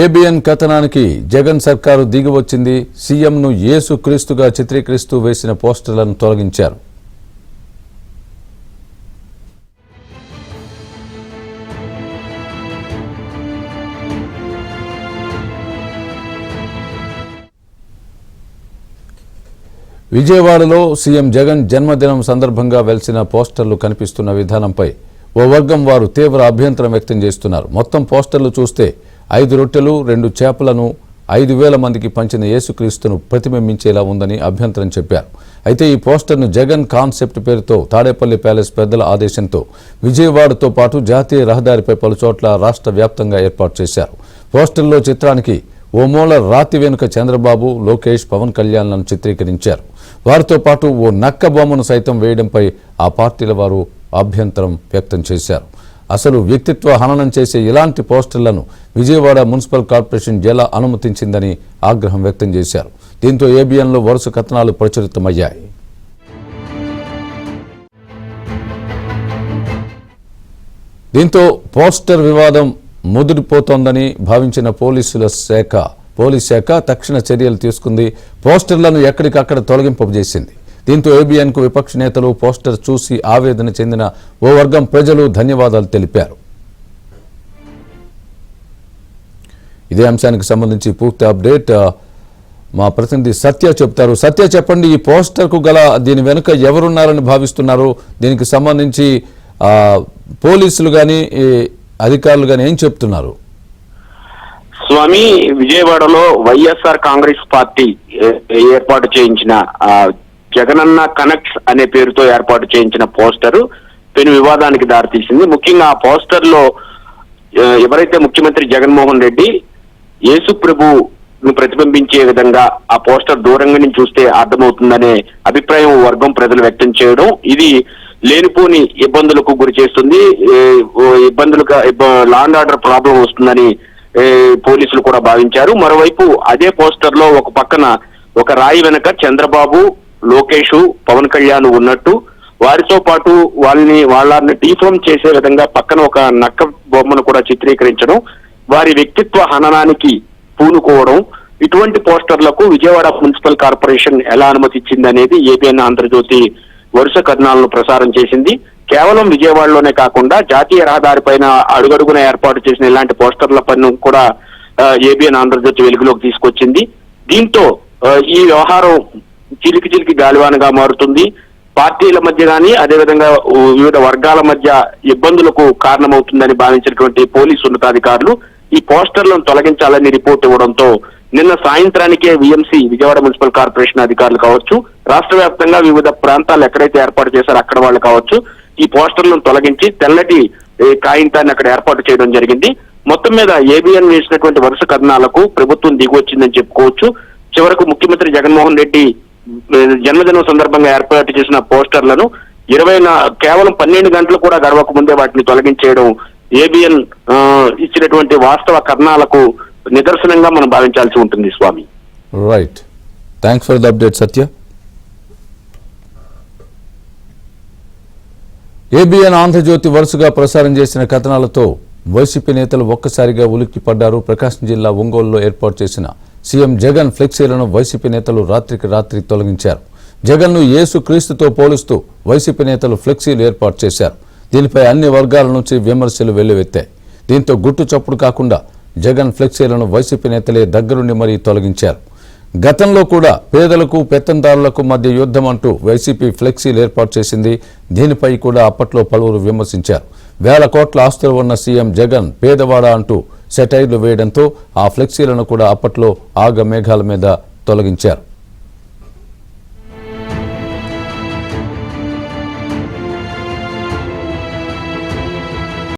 ABN కథనానికి Jagan సర్కారు దిగివచ్చింది. సీఎంను యేసు క్రీస్తుగా చిత్రీకరిస్తూ వేసిన పోస్టర్లను తొలగించారు. విజయవాడలో సీఎం జగన్ జన్మదినం సందర్భంగా వెలిసిన పోస్టర్లు కనిపిస్తున్న విధానంపై ఓ వర్గం వారు తీవ్ర అభ్యంతరం వ్యక్తం చేస్తున్నారు. మొత్తం పోస్టర్లు చూస్తే 5 రొట్టెలు 2 చేపలను 5,000 మందికి పంచిన యేసుక్రీస్తును ప్రతిబింబించేలా ఉందని అభ్యంతరం చెప్పారు. అయితే ఈ పోస్టర్ను జగన్ కాన్సెప్ట్ పేరుతో తాడేపల్లి ప్యాలెస్ పెద్దల ఆదేశంతో విజయవాడతో పాటు జాతీయ రహదారిపై పలుచోట్ల రాష్ట్ర వ్యాప్తంగా ఏర్పాటు చేశారు. పోస్టర్లో చిత్రానికి ఓ మూల రాతి వెనుక చంద్రబాబు, లోకేష్, పవన్ కళ్యాణ్లను చిత్రీకరించారు. వారితో పాటు ఓ నక్క బొమ్మను సైతం వేయడంపై ఆ పార్టీల వారు అభ్యంతరం వ్యక్తం చేశారు. అసలు వ్యక్తిత్వ హననం చేసే ఇలాంటి పోస్టర్లను విజయవాడ మున్సిపల్ కార్పొరేషన్ ఎలా అనుమతించిందని ఆగ్రహం వ్యక్తం చేశారు. దీంతో ఏబిఎన్లో వరుస కథనాలు ప్రచురితమయ్యాయి. దీంతో పోస్టర్ వివాదం ముదిరిపోతోందని భావించిన పోలీస్ శాఖ తక్షణ చర్యలు తీసుకుంది. పోస్టర్లను ఎక్కడికక్కడ తొలగింపజేసింది. దీంతో ఏబిఎన్కు విపక్ష నేతలు పోస్టర్ చూసి ఆవేదన చెందిన ఓ వర్గం ప్రజలు ధన్యవాదాలు తెలిపారు. ఇదే అంశానికి సంబంధించి పూర్తి అప్డేట్ మా ప్రతినిధి సత్య చెప్తారు. సత్య, చెప్పండి, ఈ పోస్టర్కు గల దీని వెనుక ఎవరున్నారని భావిస్తున్నారు? దీనికి సంబంధించి పోలీసులు కానీ అధికారులు కానీ ఏం చెప్తున్నారు? స్వామి, విజయవాడలో వైఎస్ఆర్ కాంగ్రెస్ పార్టీ ఏర్పాటు చేయించిన జగనన్న కనెక్ట్స్ అనే పేరుతో ఏర్పాటు చేయించిన పోస్టర్ పెను వివాదానికి దారితీసింది. ముఖ్యంగా ఆ పోస్టర్ లో ఎవరైతే ముఖ్యమంత్రి జగన్మోహన్ రెడ్డి యేసు ప్రభును ప్రతిబింబించే విధంగా ఆ పోస్టర్ దూరంగా నుంచి చూస్తే అర్థమవుతుందనే అభిప్రాయం వర్గం ప్రజలు వ్యక్తం చేయడం, ఇది లేనిపోని ఇబ్బందులకు గురి చేస్తుంది, లా అండ్ ఆర్డర్ ప్రాబ్లం వస్తుందని పోలీసులు కూడా భావించారు. మరోవైపు అదే పోస్టర్ లో ఒక పక్కన ఒక రాయి వెనక చంద్రబాబు, లోకేష్, పవన్ కళ్యాణ్ ఉన్నట్టు, వారితో పాటు వాళ్ళని డీఫామ్ చేసే విధంగా పక్కన ఒక నక్క బొమ్మను కూడా చిత్రీకరించడం, వారి వ్యక్తిత్వ హననానికి పూనుకోవడం, ఇటువంటి పోస్టర్లకు విజయవాడ మున్సిపల్ కార్పొరేషన్ ఎలా అనుమతిచ్చింది అనేది ఏబిఎన్ ఆంధ్రజ్యోతి వరుస కథనాలను ప్రసారం చేసింది. కేవలం విజయవాడలోనే కాకుండా జాతీయ రహదారిపైన అడుగడుగున ఏర్పాటు చేసిన ఇలాంటి పోస్టర్ల పైన కూడా ఏబిఎన్ ఆంధ్రజ్యోతి వెలుగులోకి తీసుకొచ్చింది. దీంతో ఈ వ్యవహారం చిలికి గాలివానగా మారుతుంది. పార్టీల మధ్య కానీ అదేవిధంగా వివిధ వర్గాల మధ్య ఇబ్బందులకు కారణమవుతుందని భావించినటువంటి పోలీసు ఉన్నతాధికారులు ఈ పోస్టర్లను తొలగించాలని రిపోర్ట్ ఇవ్వడంతో నిన్న సాయంత్రానికే విఎంసీ విజయవాడ మున్సిపల్ కార్పొరేషన్ అధికారులు కావచ్చు, రాష్ట్ర వ్యాప్తంగా వివిధ ప్రాంతాలు ఎక్కడైతే ఏర్పాటు చేశారో అక్కడ వాళ్ళు కావచ్చు, ఈ పోస్టర్లను తొలగించి తెల్లటి కాయింతాన్ని అక్కడ ఏర్పాటు చేయడం జరిగింది. మొత్తం మీద ఏబిఎన్ వేసినటువంటి వరుస కథనాలకు ప్రభుత్వం దిగివచ్చిందని చెప్పుకోవచ్చు. చివరకు ముఖ్యమంత్రి జగన్మోహన్ రెడ్డి జన్మదినం సందర్భంగా ఏర్పాటు చేసిన పోస్టర్లను కేవలం 12 గంటలు కూడా గడవక ముందే వాటిని తొలగించేయడం ఏబిఎన్ ఇచ్చినటువంటి వాస్తవ కథనాలకు నిదర్శనంగా మనం భావించాల్సి ఉంటుంది. Swami, right, thanks for the update Satya. ABN Andhrajyothi వరుసగా ప్రసారం చేసిన కథనాలతో వైసీపీ నేతలు ఒక్కసారిగా ఉలిక్కిపడ్డారు. ప్రకాశం జిల్లా ఒంగోలులో ఏర్పాటు చేసిన సీఎం జగన్ ఫ్లెక్సీలను వైసీపీ నేతలు రాత్రికి రాత్రి తొలగించారు. జగన్ను యేసు క్రీస్తుతో పోలుస్తూ వైసీపీ నేతలు ఫ్లెక్సీలు ఏర్పాటు చేశారు. దీనిపై అన్ని వర్గాల నుంచి విమర్శలు వెల్లువెత్తాయి. దీంతో గుట్టు చప్పుడు కాకుండా జగన్ ఫ్లెక్సీలను వైసీపీ నేతలే దగ్గరుండి మరీ తొలగించారు. గతంలో కూడా పేదలకు పెత్తందారులకు మధ్య యుద్ధం అంటూ వైసీపీ ఫ్లెక్సీలు ఏర్పాటు చేసింది. దీనిపై కూడా అప్పట్లో పలువురు విమర్శించారు. 1,000 కోట్ల ఆస్తులు ఉన్న సీఎం జగన్ పేదవాడ అంటూ సెటైర్లు వేయడంతో ఆ ఫ్లెక్సీలను కూడా అప్పట్లో ఆగమేఘాల మీద తొలగించారు.